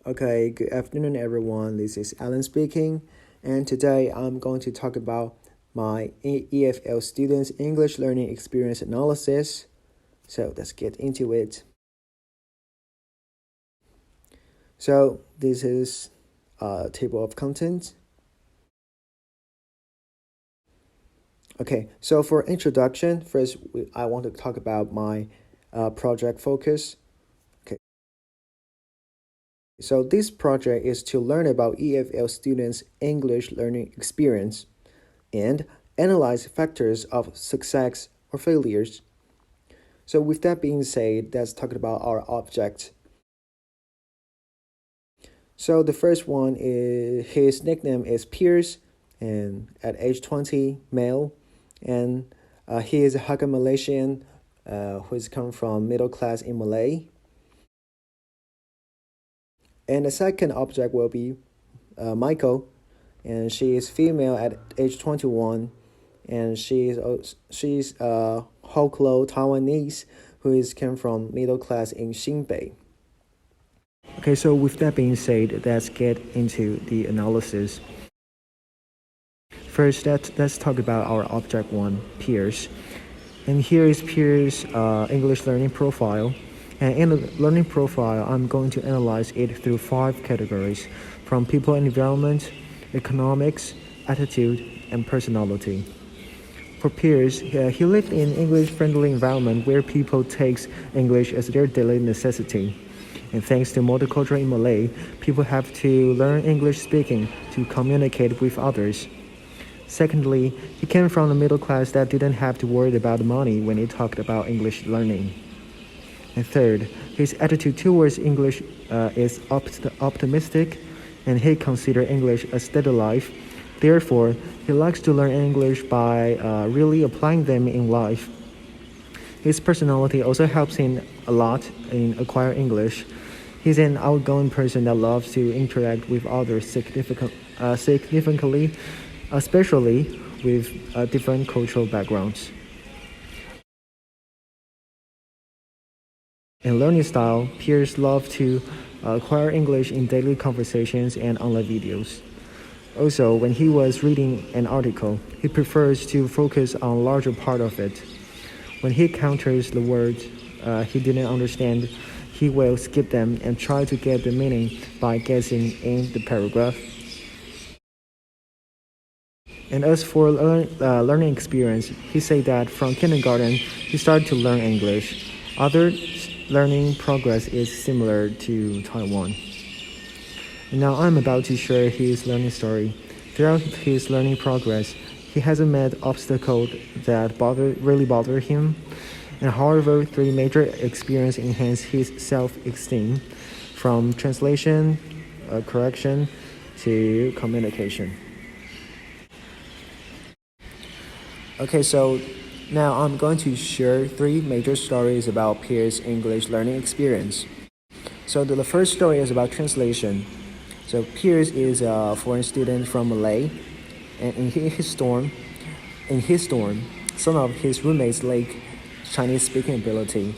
Okay, good afternoon, everyone. This is Alan speaking, and today I'm going to talk about my EFL Students English Learning Experience Analysis. So let's get into it. So this is a table of contents. Okay, so for introduction, first I want to talk about my project focus. Okay, so this project is to learn about EFL students' English learning experience and analyze factors of success or failures. So with that being said, let's talk about our object. So the first one is his nickname is Pierce, and at age 20, male, and he is a Hakka Malaysian who's come from middle class in Malay. And the second object will be Michael, and she is female at age 21, and she's Hoklo Taiwanese who is came from middle class in Xinbei. Okay, so with that being said, let's get into the analysis. First, let's talk about our object one, Pierce. And here is Pierce's English learning profile. And in the learning profile, I'm going to analyze it through 5 categories, from people and environment, economics, attitude, and personality. For Pierce, he lived in an English-friendly environment where people take English as their daily necessity. And thanks to multicultural in Malay, people have to learn English speaking to communicate with others. Secondly, he came from a middle class that didn't have to worry about money when he talked about English learning. And third, his attitude towards English is optimistic, and he considers English a steady life. Therefore, he likes to learn English by really applying them in life. His personality also helps him a lot in acquiring English. He's an outgoing person that loves to interact with others significantly, especially with different cultural backgrounds. In learning style, Pierce loves to acquire English in daily conversations and online videos. Also, when he was reading an article, he prefers to focus on a larger part of it. When he encounters the words he didn't understand, he will skip them and try to get the meaning by guessing in the paragraph. And as for learning experience, he said that from kindergarten, he started to learn English. Other learning progress is similar to Taiwan. And now I'm about to share his learning story. Throughout his learning progress, he hasn't met obstacles that really bother him. And however, 3 major experiences enhance his self-esteem, from translation, correction, to communication. Okay, so now I'm going to share 3 major stories about Pierce's English learning experience. So the first story is about translation. So Pierce is a foreign student from Malay, and in his dorm, some of his roommates lack Chinese speaking ability.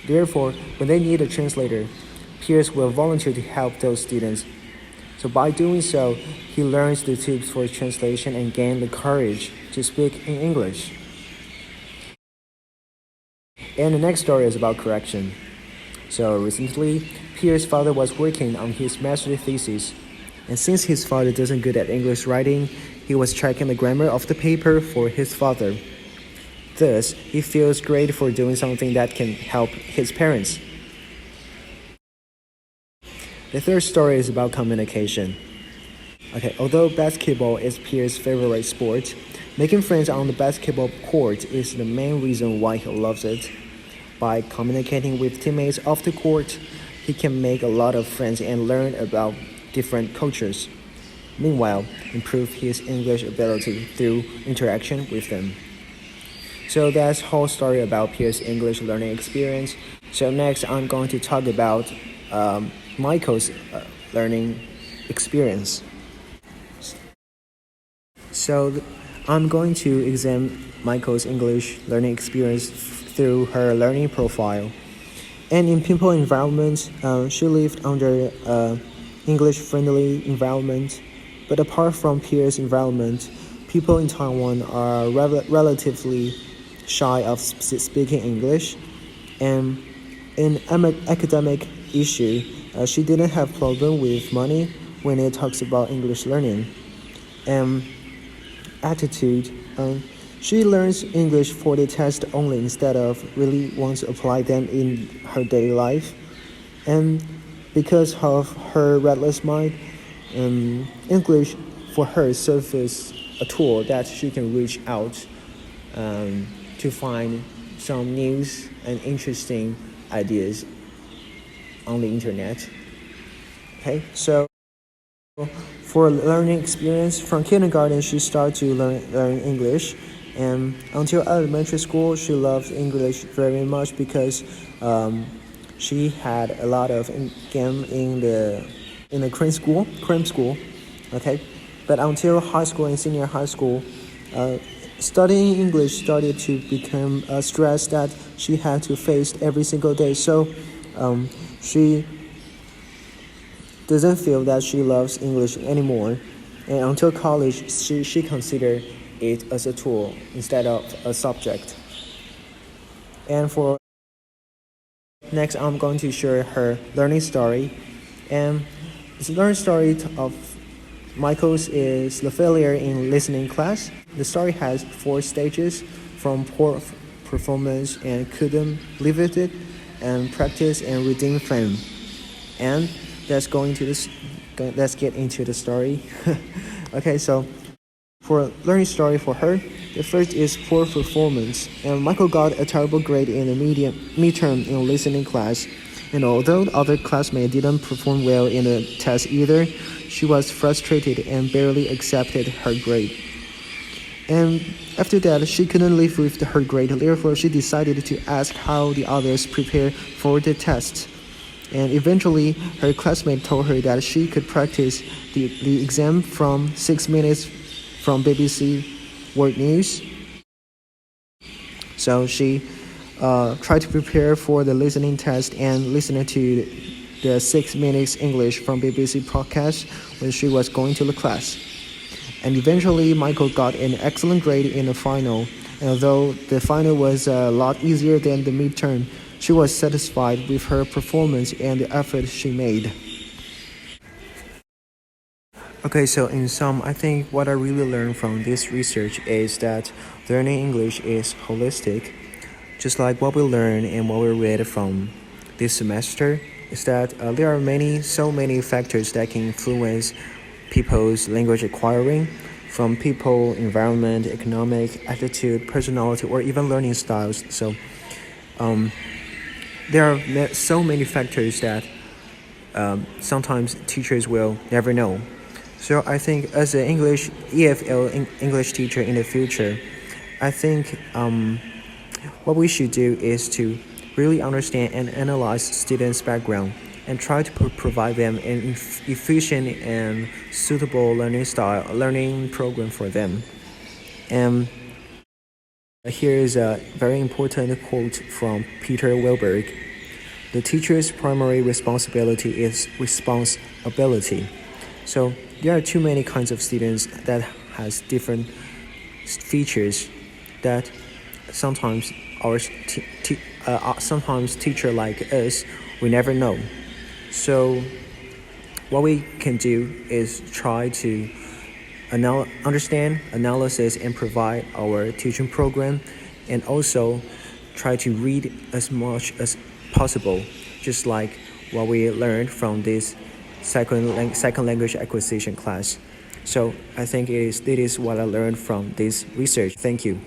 Therefore, when they need a translator, Pierce will volunteer to help those students. So by doing so, he learns the tips for translation and gains the courage to speak in English. And the next story is about correction. So recently, Pierce's father was working on his master's thesis, and since his father isn't good at English writing, he was checking the grammar of the paper for his father. Thus, he feels great for doing something that can help his parents. The third story is about communication. Okay, although basketball is Pierce's favorite sport, making friends on the basketball court is the main reason why he loves it. By communicating with teammates off the court, he can make a lot of friends and learn about different cultures. Meanwhile, improve his English ability through interaction with them. So that's the whole story about Pierce's English learning experience. So next, I'm going to talk about Michael's learning experience. So I'm going to examine Michael's English learning experience through her learning profile. And in people environment, she lived under English-friendly environment. But apart from peers environment, people in Taiwan are relatively shy of speaking English. And in academic issue, she didn't have problem with money when it talks about English learning. And attitude, she learns English for the test only instead of really wants to apply them in her daily life. And because of her restless mind, English for her serves as a tool that she can reach out to find some news and interesting ideas on the internet. Okay, so for learning experience, from kindergarten she started to learn English, and until elementary school she loved English very much because she had a lot of game in the cram school, okay. But until high school and senior high school, studying English started to become a stress that she had to face every single day. So she doesn't feel that she loves English anymore. And until college, she considered it as a tool instead of a subject. And for next, I'm going to share her learning story. And the learning story of Michael's is the failure in listening class. The story has 4 stages, from poor performance and couldn't live with it, and practice and redeem fame. And let's get into the story. Okay, so for learning story for her, the first is poor performance. And Michael got a terrible grade in the midterm in listening class. And although other classmates didn't perform well in the test either, she was frustrated and barely accepted her grade. And after that, she couldn't live with her grade. Therefore, she decided to ask how the others prepare for the test. And eventually, her classmate told her that she could practice the exam from 6 minutes from BBC World News. So she tried to prepare for the listening test and listened to the 6 minutes English from BBC podcast when she was going to the class. And eventually, Michael got an excellent grade in the final. And although the final was a lot easier than the midterm, she was satisfied with her performance and the effort she made. Okay, so in sum, I think what I really learned from this research is that learning English is holistic. Just like what we learned and what we read from this semester, is that there are so many factors that can influence people's language acquiring, from people, environment, economic, attitude, personality, or even learning styles. So there are so many factors that sometimes teachers will never know. So I think as an EFL English teacher in the future, I think what we should do is to really understand and analyze students' background and try to provide them an efficient and suitable learning program for them. And here is a very important quote from Peter Wilberg. The teacher's primary responsibility is responsibility. So there are too many kinds of students that has different features that sometimes sometimes teacher like us, we never know. So what we can do is try to understand, analysis, and provide our teaching program, and also try to read as much as possible, just like what we learned from this second language acquisition class. So I think it is what I learned from this research. Thank you.